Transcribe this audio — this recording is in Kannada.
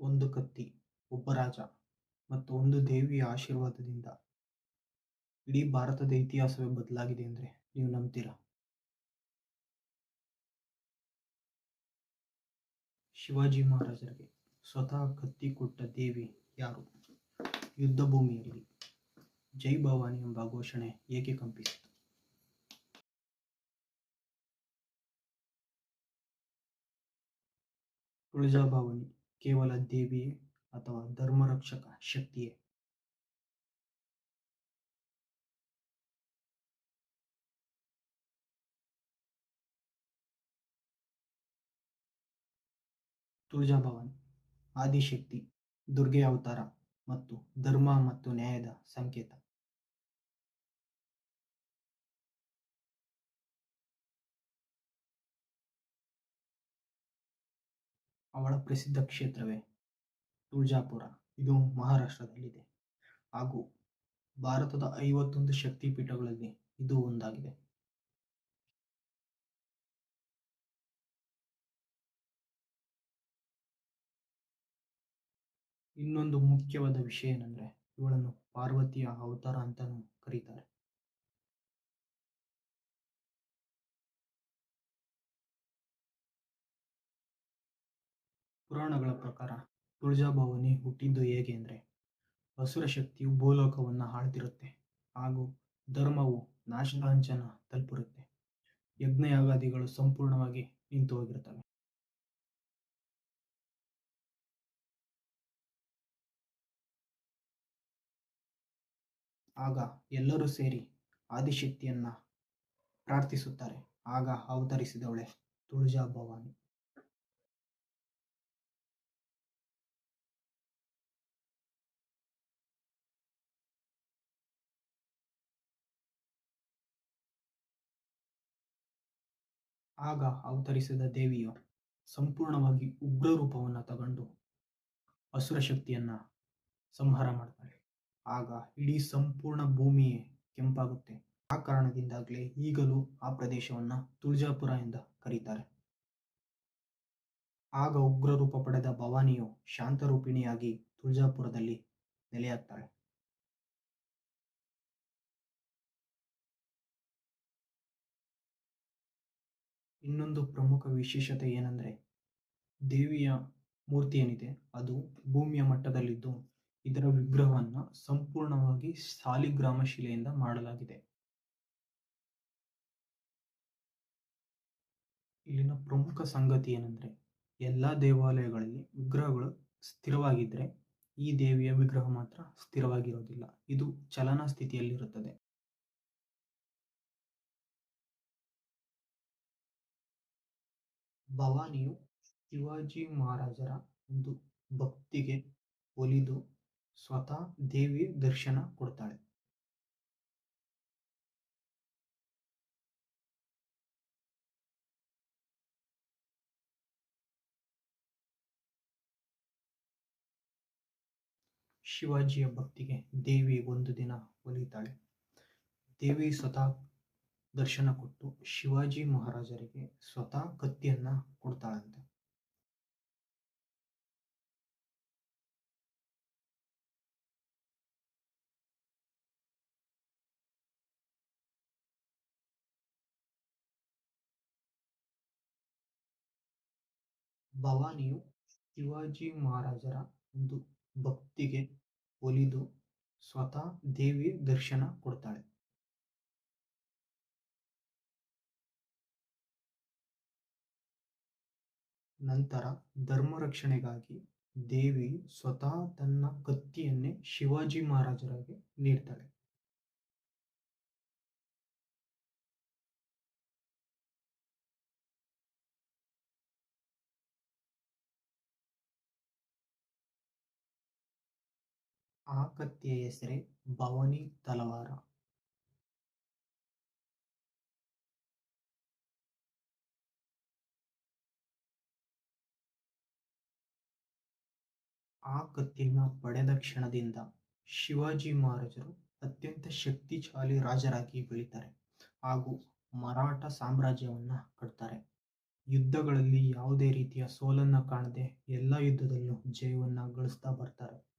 ಒಂದು ಕತ್ತಿ, ಒಬ್ಬ ರಾಜ ಮತ್ತು ಒಂದು ದೇವಿಯ ಆಶೀರ್ವಾದದಿಂದ ಇಡೀ ಭಾರತದ ಇತಿಹಾಸವೇ ಬದಲಾಗಿದೆ ಅಂದರೆ ನೀವು ನಂಬ್ತೀರಾ? ಶಿವಾಜಿ ಮಹಾರಾಜರಿಗೆ ಸ್ವತಃ ಕತ್ತಿ ಕೊಟ್ಟ ದೇವಿ ಯಾರು? ಯುದ್ಧ ಭೂಮಿಯಲ್ಲಿ ಜೈ ಭವಾನಿ ಎಂಬ ಘೋಷಣೆ ಏಕೆ ಕಂಪಿಸಿತು? ತುಳಜಾ ಭವಾನಿ ಕೇವಲ ದೇವಿಯೇ ಅಥವಾ ಧರ್ಮರಕ್ಷಕ ಶಕ್ತಿಯೇ? ತುಳಜಾ ಭವಾನಿ ಆದಿಶಕ್ತಿ, ದುರ್ಗೆ ಅವತಾರ ಮತ್ತು ಧರ್ಮ ಮತ್ತು ನ್ಯಾಯದ ಸಂಕೇತ. ಅವಳ ಪ್ರಸಿದ್ಧ ಕ್ಷೇತ್ರವೇ ತುಳಜಾಪುರ. ಇದು ಮಹಾರಾಷ್ಟ್ರದಲ್ಲಿದೆ ಹಾಗೂ ಭಾರತದ 51 ಶಕ್ತಿಪೀಠಗಳಲ್ಲಿ ಇದು ಒಂದಾಗಿದೆ. ಇನ್ನೊಂದು ಮುಖ್ಯವಾದ ವಿಷಯ ಏನಂದ್ರೆ ಇವಳನ್ನು ಪಾರ್ವತಿಯ ಅವತಾರ ಅಂತಾನೂ ಕರೀತಾರೆ. ಪುರಾಣಗಳ ಪ್ರಕಾರ ತುಳಜಾ ಭವಾನಿ ಹುಟ್ಟಿದ್ದು ಹೇಗೆ ಅಂದರೆ, ಅಸುರ ಶಕ್ತಿಯು ಭೂಲೋಕವನ್ನು ಆಳ್ತಿರುತ್ತೆ ಹಾಗೂ ಧರ್ಮವು ನಾಶದ ಅಂಚನ ತಲುಪಿರುತ್ತೆ. ಯಜ್ಞಯಾಗಾದಿಗಳು ಸಂಪೂರ್ಣವಾಗಿ ನಿಂತು ಹೋಗಿರ್ತವೆ. ಆಗ ಎಲ್ಲರೂ ಸೇರಿ ಆದಿಶಕ್ತಿಯನ್ನ ಪ್ರಾರ್ಥಿಸುತ್ತಾರೆ. ಆಗ ಅವತರಿಸಿದವಳೆ ತುಳಜಾ ಭವಾನಿ. ಆಗ ಅವತರಿಸಿದ ದೇವಿಯು ಸಂಪೂರ್ಣವಾಗಿ ಉಗ್ರ ರೂಪವನ್ನು ತಗೊಂಡು ಅಸುರ ಶಕ್ತಿಯನ್ನ ಸಂಹಾರ ಮಾಡ್ತಾಳೆ. ಆಗ ಇಡೀ ಸಂಪೂರ್ಣ ಭೂಮಿಯೇ ಕೆಂಪಾಗುತ್ತೆ. ಆ ಕಾರಣದಿಂದಾಗಲೇ ಈಗಲೂ ಆ ಪ್ರದೇಶವನ್ನ ತುಳಜಾಪುರ ಎಂದು ಕರೀತಾರೆ. ಆಗ ಉಗ್ರ ರೂಪ ಪಡೆದ ಭವಾನಿಯು ಶಾಂತರೂಪಿಣಿಯಾಗಿ ತುಳಜಾಪುರದಲ್ಲಿ ನೆಲೆಯಾಗ್ತಾಳೆ. ಇನ್ನೊಂದು ಪ್ರಮುಖ ವಿಶೇಷತೆ ಏನಂದ್ರೆ, ದೇವಿಯ ಮೂರ್ತಿ ಏನಿದೆ ಅದು ಭೂಮಿಯ ಮಟ್ಟದಲ್ಲಿದ್ದು ಇದರ ವಿಗ್ರಹವನ್ನ ಸಂಪೂರ್ಣವಾಗಿ ಸಾಲಿಗ್ರಾಮ ಶಿಲೆಯಿಂದ ಮಾಡಲಾಗಿದೆ. ಇಲ್ಲಿನ ಪ್ರಮುಖ ಸಂಗತಿ ಏನಂದ್ರೆ, ಎಲ್ಲಾ ದೇವಾಲಯಗಳಲ್ಲಿ ವಿಗ್ರಹಗಳು ಸ್ಥಿರವಾಗಿದ್ರೆ ಈ ದೇವಿಯ ವಿಗ್ರಹ ಮಾತ್ರ ಸ್ಥಿರವಾಗಿರೋದಿಲ್ಲ. ಇದು ಚಲನಾ ಸ್ಥಿತಿಯಲ್ಲಿರುತ್ತದೆ. ಭವಾನಿಯು ಶಿವಾಜಿ ಮಹಾರಾಜರ ಒಂದು ಭಕ್ತಿಗೆ ಒಲಿದು ಸ್ವತಃ ದೇವಿ ದರ್ಶನ ಕೊಡ್ತಾಳೆ. ಶಿವಾಜಿಯ ಭಕ್ತಿಗೆ ದೇವಿ ಒಂದು ದಿನ ಒಲಿತಾಳೆ. ದೇವಿ ಸ್ವತಃ ದರ್ಶನ ಕೊಟ್ಟು ಶಿವಾಜಿ ಮಹಾರಾಜರಿಗೆ ಸ್ವತಃ ಕತ್ತಿಯನ್ನ ಕೊಡ್ತಾಳಂತೆ. ಭವಾನಿಯು ಶಿವಾಜಿ ಮಹಾರಾಜರ ಒಂದು ಭಕ್ತಿಗೆ ಒಲಿದು ಸ್ವತಃ ದೇವಿ ದರ್ಶನ ಕೊಡ್ತಾಳೆ. ನಂತರ ಧರ್ಮ ರಕ್ಷಣೆಗಾಗಿ ದೇವಿ ಸ್ವತಃ ತನ್ನ ಕತ್ತಿಯನ್ನೇ ಶಿವಾಜಿ ಮಹಾರಾಜರಿಗೆ ನೀಡ್ತಾಳೆ. ಆ ಕತ್ತಿಯ ಹೆಸರೇ ಭವಾನಿ ತಲವಾರ. ಆ ಕತ್ತಿಯನ್ನು ಪಡೆದ ಕ್ಷಣದಿಂದ ಶಿವಾಜಿ ಮಹಾರಾಜರು ಅತ್ಯಂತ ಶಕ್ತಿಶಾಲಿ ರಾಜರಾಗಿ ಬೆಳೀತಾರೆ ಹಾಗೂ ಮರಾಠ ಸಾಮ್ರಾಜ್ಯವನ್ನ ಕಟ್ತಾರೆ. ಯುದ್ಧಗಳಲ್ಲಿ ಯಾವುದೇ ರೀತಿಯ ಸೋಲನ್ನ ಕಾಣದೆ ಎಲ್ಲ ಯುದ್ಧದಲ್ಲೂ ಜಯವನ್ನ ಗಳಿಸ್ತಾ ಬರ್ತಾರೆ.